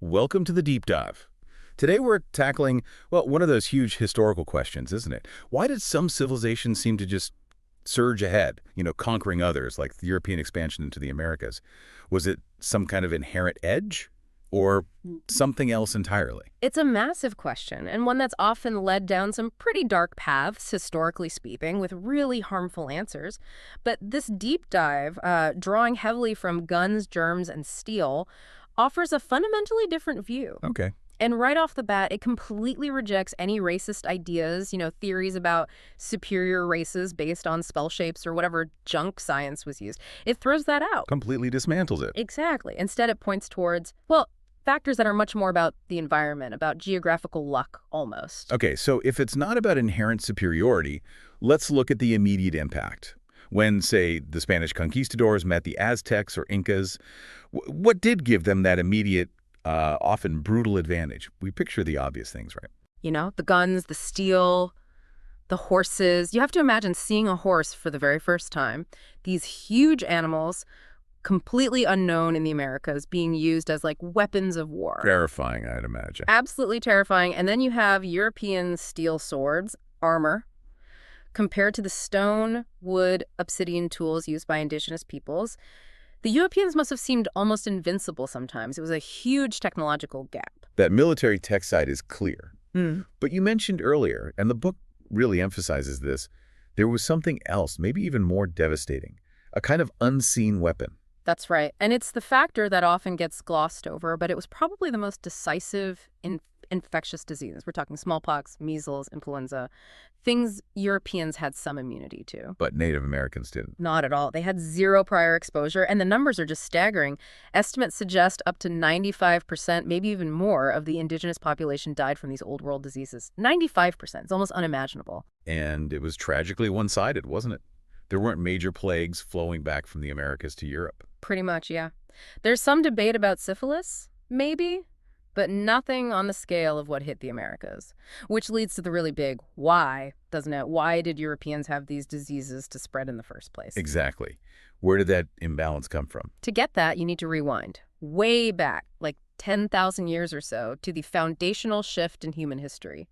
Welcome to the deep dive. Today we're tackling, well, one of those huge historical questions, isn't it? Why did some civilizations seem to just surge ahead, conquering others, like the European expansion into the Americas? Was it some kind of inherent edge or something else entirely? It's a massive question, and one that's often led down some pretty dark paths, historically speaking, with really harmful answers. But this deep dive, drawing heavily from guns, germs, and steel, offers a fundamentally different view. Okay. And right off the bat, it completely rejects any racist ideas, theories about superior races based on spell shapes or whatever junk science was used. It throws that out. Completely dismantles it. Exactly. Instead, it points towards, well, factors that are much more about the environment, about geographical luck, almost. Okay, so if it's not about inherent superiority, let's look at the immediate impact. When, say, the Spanish conquistadors met the Aztecs or Incas, what did give them that immediate, often brutal advantage? We picture the obvious things, right? The guns, the steel, the horses. You have to imagine seeing a horse for the very first time. These huge animals, completely unknown in the Americas, being used as like weapons of war. Terrifying, I'd imagine. Absolutely terrifying. And then you have European steel swords, armor, compared to the stone, wood, obsidian tools used by indigenous peoples. The Europeans must have seemed almost invincible sometimes. It was a huge technological gap. That military tech side is clear. But you mentioned earlier, and the book really emphasizes this, there was something else, maybe even more devastating, a kind of unseen weapon. That's right. And it's the factor that often gets glossed over, but it was probably the most decisive in infectious diseases. We're talking smallpox, measles, influenza, things Europeans had some immunity to. But Native Americans didn't. Not at all. They had zero prior exposure, and the numbers are just staggering. Estimates suggest up to 95%, maybe even more, of the indigenous population died from these old world diseases. 95%. It's almost unimaginable. And it was tragically one-sided, wasn't it? There weren't major plagues flowing back from the Americas to Europe. Pretty much, yeah. There's some debate about syphilis, maybe, but nothing on the scale of what hit the Americas. Which leads to the really big why, doesn't it? Why did Europeans have these diseases to spread in the first place? Exactly. Where did that imbalance come from? To get that, you need to rewind way back, like 10,000 years or so, to the foundational shift in human history,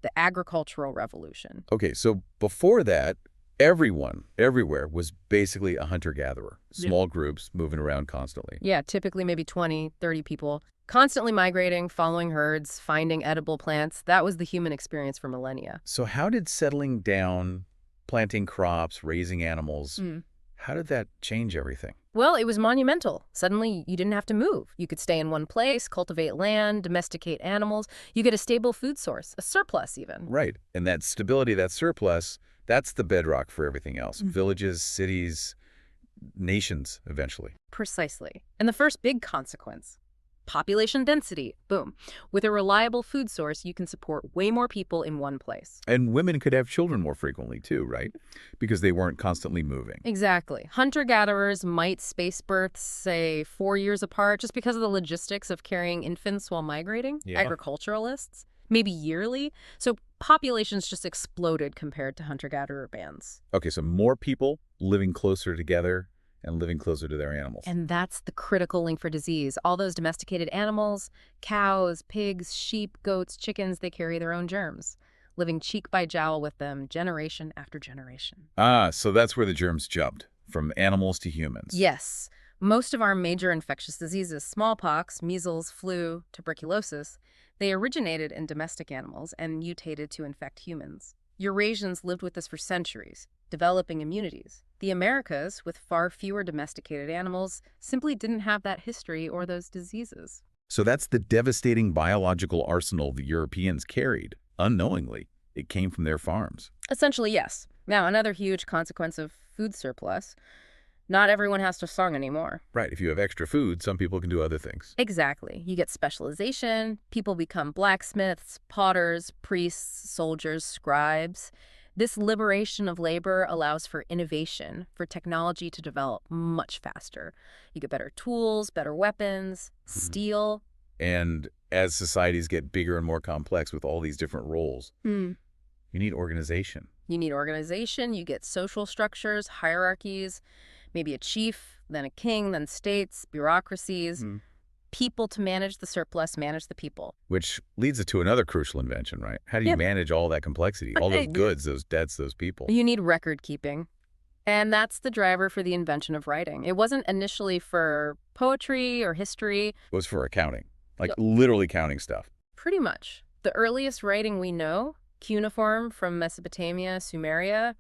the agricultural revolution. Okay, so before that, everyone, everywhere, was basically a hunter-gatherer. Small groups moving around constantly. Yeah, typically maybe 20, 30 people, constantly migrating, following herds, finding edible plants. That was the human experience for millennia. So how did settling down, planting crops, raising animals, how did that change everything? Well, it was monumental. Suddenly, you didn't have to move. You could stay in one place, cultivate land, domesticate animals. You get a stable food source, a surplus even. Right, and that stability, that surplus, that's the bedrock for everything else. Villages, cities, nations, eventually. Precisely. And the first big consequence, population density. Boom. With a reliable food source, you can support way more people in one place. And women could have children more frequently, too, right? Because they weren't constantly moving. Exactly. Hunter-gatherers might space births, say, 4 years apart, just because of the logistics of carrying infants while migrating. Yeah. Agriculturalists, maybe yearly. So populations just exploded compared to hunter-gatherer bands. Okay, so more people living closer together and living closer to their animals. And that's the critical link for disease. All those domesticated animals, cows, pigs, sheep, goats, chickens, they carry their own germs, living cheek by jowl with them generation after generation. Ah, so that's where the germs jumped, from animals to humans. Yes. Most of our major infectious diseases, smallpox, measles, flu, tuberculosis, they originated in domestic animals and mutated to infect humans. Eurasians lived with this for centuries, developing immunities. The Americas, with far fewer domesticated animals, simply didn't have that history or those diseases. So that's the devastating biological arsenal the Europeans carried. Unknowingly, it came from their farms. Essentially, yes. Now, another huge consequence of food surplus, not everyone has to farm anymore. Right, if you have extra food, some people can do other things. Exactly. You get specialization, people become blacksmiths, potters, priests, soldiers, scribes. This liberation of labor allows for innovation, for technology to develop much faster. You get better tools, better weapons, steel. And as societies get bigger and more complex with all these different roles, you need organization. You need organization, you get social structures, hierarchies, maybe a chief, then a king, then states, bureaucracies. People to manage the surplus, manage the people. Which leads us to another crucial invention, right? How do you Yep. manage all that complexity, all those goods, those debts, those people? You need record keeping. And that's the driver for the invention of writing. It wasn't initially for poetry or history. It was for accounting, like Yep. literally counting stuff. Pretty much. The earliest writing we know, cuneiform from Mesopotamia, Sumeria,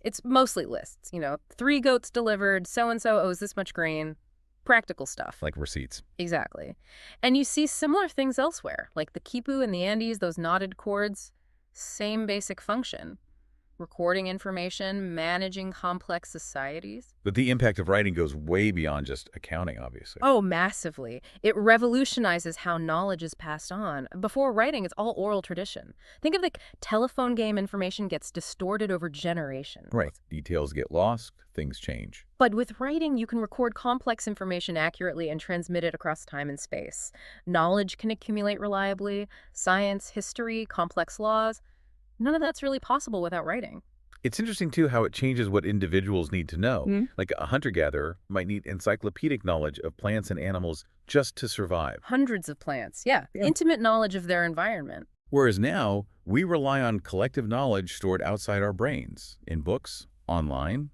it's mostly lists. 3 goats delivered, so-and-so owes this much grain. Practical stuff. Like receipts. Exactly. And you see similar things elsewhere, like the quipu in the Andes, those knotted cords. Same basic function. Recording information, managing complex societies. But the impact of writing goes way beyond just accounting, obviously. Oh, massively. It revolutionizes how knowledge is passed on. Before writing, it's all oral tradition. Think of the telephone game information gets distorted over generations. Right. Details get lost, things change. But with writing, you can record complex information accurately and transmit it across time and space. Knowledge can accumulate reliably. Science, history, complex laws. None of that's really possible without writing. It's interesting, too, how it changes what individuals need to know. Mm. Like a hunter-gatherer might need encyclopedic knowledge of plants and animals just to survive. Hundreds of plants, yeah. Intimate knowledge of their environment. Whereas now, we rely on collective knowledge stored outside our brains, in books, online.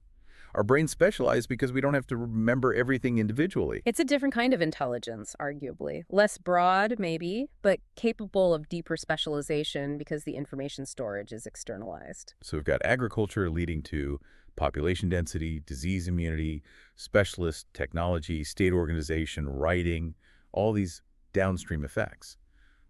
Our brains specialize because we don't have to remember everything individually. It's a different kind of intelligence, arguably. Less broad, maybe, but capable of deeper specialization because the information storage is externalized. So we've got agriculture leading to population density, disease immunity, specialist technology, state organization, writing, all these downstream effects.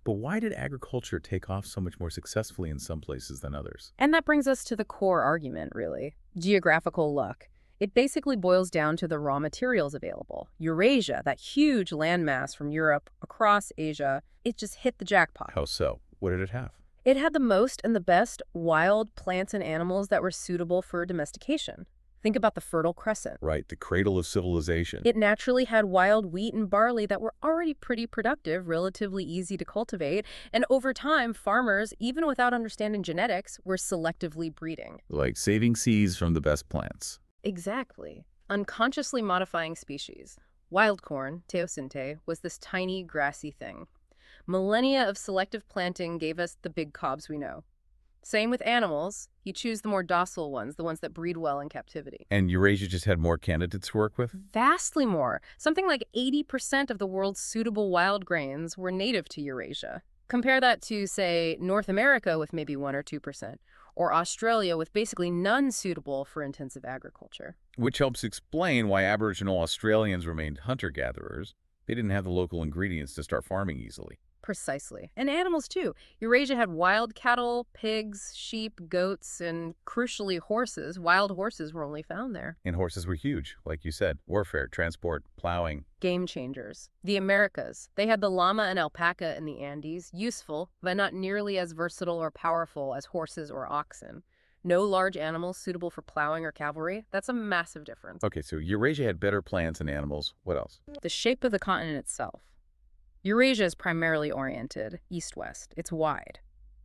But why did agriculture take off so much more successfully in some places than others? And that brings us to the core argument, really. Geographical luck. It basically boils down to the raw materials available. Eurasia, that huge landmass from Europe across Asia, it just hit the jackpot. How so? What did it have? It had the most and the best wild plants and animals that were suitable for domestication. Think about the Fertile Crescent. Right, the cradle of civilization. It naturally had wild wheat and barley that were already pretty productive, relatively easy to cultivate, and over time, farmers, even without understanding genetics, were selectively breeding. Like saving seeds from the best plants. Exactly. Unconsciously modifying species. Wild corn, teosinte, was this tiny, grassy thing. Millennia of selective planting gave us the big cobs we know. Same with animals. You choose the more docile ones, the ones that breed well in captivity. And Eurasia just had more candidates to work with? Vastly more. Something like 80% of the world's suitable wild grains were native to Eurasia. Compare that to, say, North America with maybe 1 or 2%, or Australia with basically none suitable for intensive agriculture. Which helps explain why Aboriginal Australians remained hunter-gatherers. They didn't have the local ingredients to start farming easily. Precisely. And animals, too. Eurasia had wild cattle, pigs, sheep, goats, and crucially horses. Wild horses were only found there. And horses were huge, like you said. Warfare, transport, plowing. Game changers. The Americas. They had the llama and alpaca in the Andes, useful, but not nearly as versatile or powerful as horses or oxen. No large animals suitable for plowing or cavalry. That's a massive difference. Okay, so Eurasia had better plants and animals. What else? The shape of the continent itself. Eurasia is primarily oriented east-west. It's wide.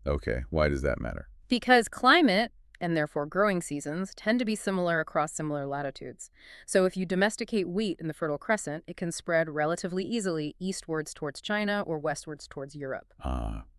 Okay, why does that matter? Because climate, and therefore growing seasons, tend to be similar across similar latitudes. So if you domesticate wheat in the Fertile Crescent, it can spread relatively easily eastwards towards China or westwards towards Europe.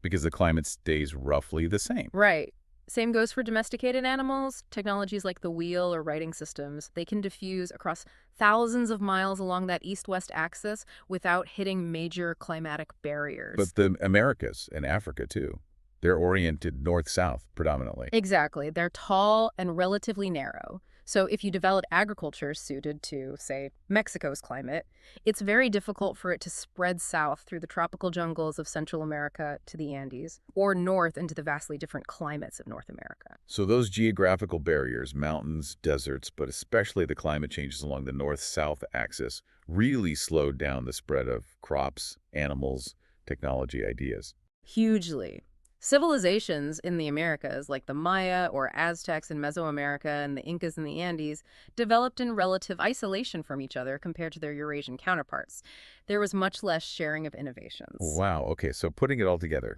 Because the climate stays roughly the same. Right. Same goes for domesticated animals. Technologies like the wheel or writing systems, they can diffuse across thousands of miles along that east-west axis without hitting major climatic barriers. But the Americas and Africa, too. They're oriented north-south predominantly. Exactly. They're tall and relatively narrow. So if you develop agriculture suited to, say, Mexico's climate, it's very difficult for it to spread south through the tropical jungles of Central America to the Andes, or north into the vastly different climates of North America. So those geographical barriers, mountains, deserts, but especially the climate changes along the north-south axis, really slowed down the spread of crops, animals, technology, ideas. Hugely. Civilizations in the Americas, like the Maya or Aztecs in Mesoamerica and the Incas in the Andes, developed in relative isolation from each other compared to their Eurasian counterparts. There was much less sharing of innovations. Wow, okay, so putting it all together,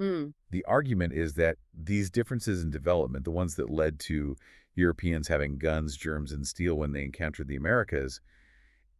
the argument is that these differences in development, the ones that led to Europeans having guns, germs, and steel when they encountered the Americas,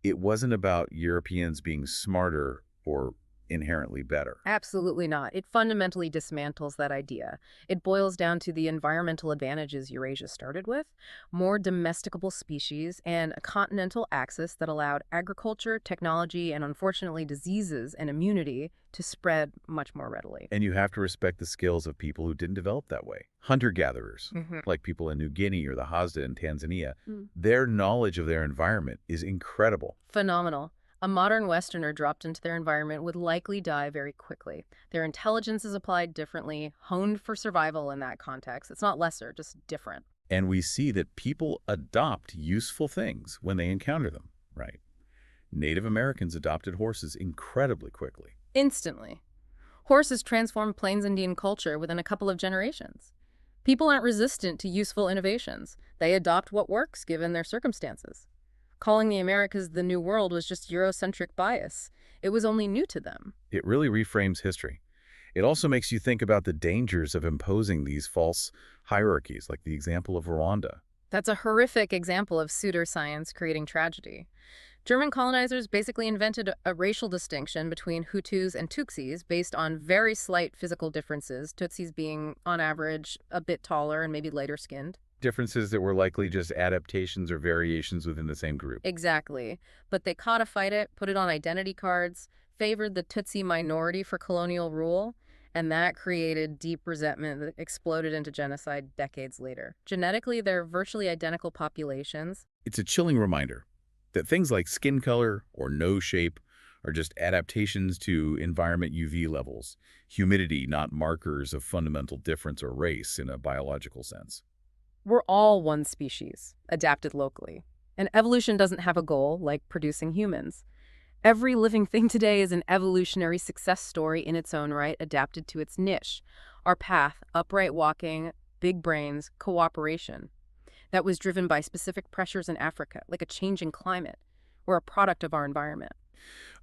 it wasn't about Europeans being smarter or inherently better. Absolutely not. It fundamentally dismantles that idea. It boils down to the environmental advantages Eurasia started with, more domesticable species, and a continental axis that allowed agriculture, technology, and unfortunately diseases and immunity to spread much more readily. And you have to respect the skills of people who didn't develop that way. Hunter-gatherers, Hmm. like people in New Guinea or the Hadza in Tanzania, Mm. their knowledge of their environment is incredible. Phenomenal. A modern Westerner dropped into their environment would likely die very quickly. Their intelligence is applied differently, honed for survival in that context. It's not lesser, just different. And we see that people adopt useful things when they encounter them, right? Native Americans adopted horses incredibly quickly. Instantly. Horses transformed Plains Indian culture within a couple of generations. People aren't resistant to useful innovations. They adopt what works given their circumstances. Calling the Americas the New World was just Eurocentric bias. It was only new to them. It really reframes history. It also makes you think about the dangers of imposing these false hierarchies, like the example of Rwanda. That's a horrific example of pseudoscience creating tragedy. German colonizers basically invented a racial distinction between Hutus and Tutsis based on very slight physical differences, Tutsis being, on average, a bit taller and maybe lighter skinned. Differences that were likely just adaptations or variations within the same group. Exactly. But they codified it, put it on identity cards, favored the Tutsi minority for colonial rule, and that created deep resentment that exploded into genocide decades later. Genetically, they're virtually identical populations. It's a chilling reminder that things like skin color or nose shape are just adaptations to environment UV levels, humidity, not markers of fundamental difference or race in a biological sense. We're all one species, adapted locally. And evolution doesn't have a goal like producing humans. Every living thing today is an evolutionary success story in its own right, adapted to its niche. Our path, upright walking, big brains, cooperation. That was driven by specific pressures in Africa, like a changing climate. We're a product of our environment.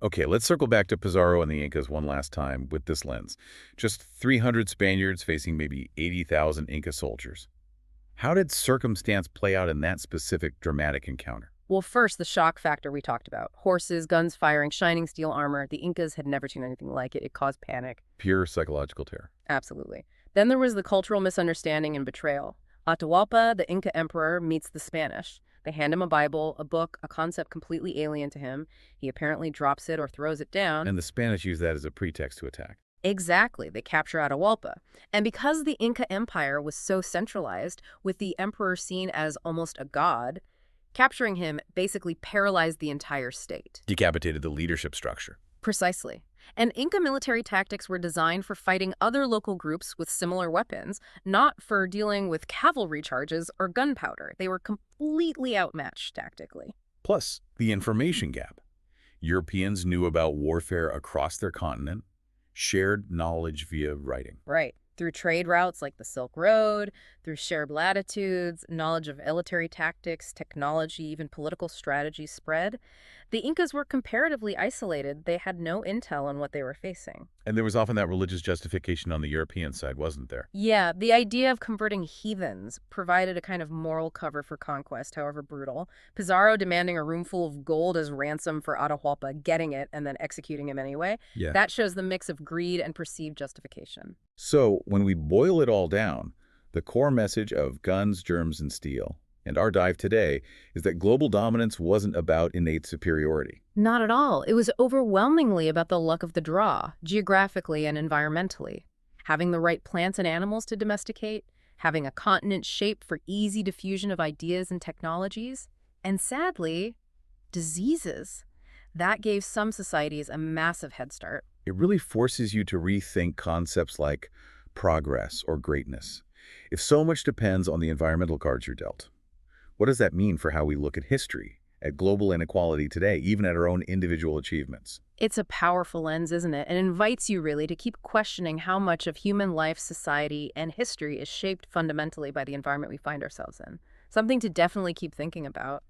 Okay, let's circle back to Pizarro and the Incas one last time with this lens. Just 300 Spaniards facing maybe 80,000 Inca soldiers. How did circumstance play out in that specific dramatic encounter? Well, first, the shock factor we talked about. Horses, guns firing, shining steel armor. The Incas had never seen anything like it. It caused panic. Pure psychological terror. Absolutely. Then there was the cultural misunderstanding and betrayal. Atahualpa, the Inca emperor, meets the Spanish. They hand him a Bible, a book, a concept completely alien to him. He apparently drops it or throws it down. And the Spanish use that as a pretext to attack. Exactly. They capture Atahualpa. And because the Inca Empire was so centralized, with the emperor seen as almost a god, capturing him basically paralyzed the entire state. Decapitated the leadership structure. Precisely. And Inca military tactics were designed for fighting other local groups with similar weapons, not for dealing with cavalry charges or gunpowder. They were completely outmatched tactically. Plus, the information gap. Europeans knew about warfare across their continent, shared knowledge via writing. Right. Through trade routes like the Silk Road, through shared latitudes, knowledge of military tactics, technology, even political strategy spread. The Incas were comparatively isolated. They had no intel on what they were facing. And there was often that religious justification on the European side, wasn't there? Yeah, the idea of converting heathens provided a kind of moral cover for conquest, however brutal. Pizarro demanding a roomful of gold as ransom for Atahualpa, getting it, and then executing him anyway. Yeah. That shows the mix of greed and perceived justification. So, when we boil it all down, the core message of Guns, Germs, and Steel, and our dive today, is that global dominance wasn't about innate superiority. Not at all. It was overwhelmingly about the luck of the draw, geographically and environmentally. Having the right plants and animals to domesticate, having a continent shape for easy diffusion of ideas and technologies, and sadly, diseases. That gave some societies a massive head start. It really forces you to rethink concepts like progress or greatness. If so much depends on the environmental cards you're dealt, what does that mean for how we look at history, at global inequality today, even at our own individual achievements? It's a powerful lens, isn't it? It invites you really to keep questioning how much of human life, society, and history is shaped fundamentally by the environment we find ourselves in. Something to definitely keep thinking about.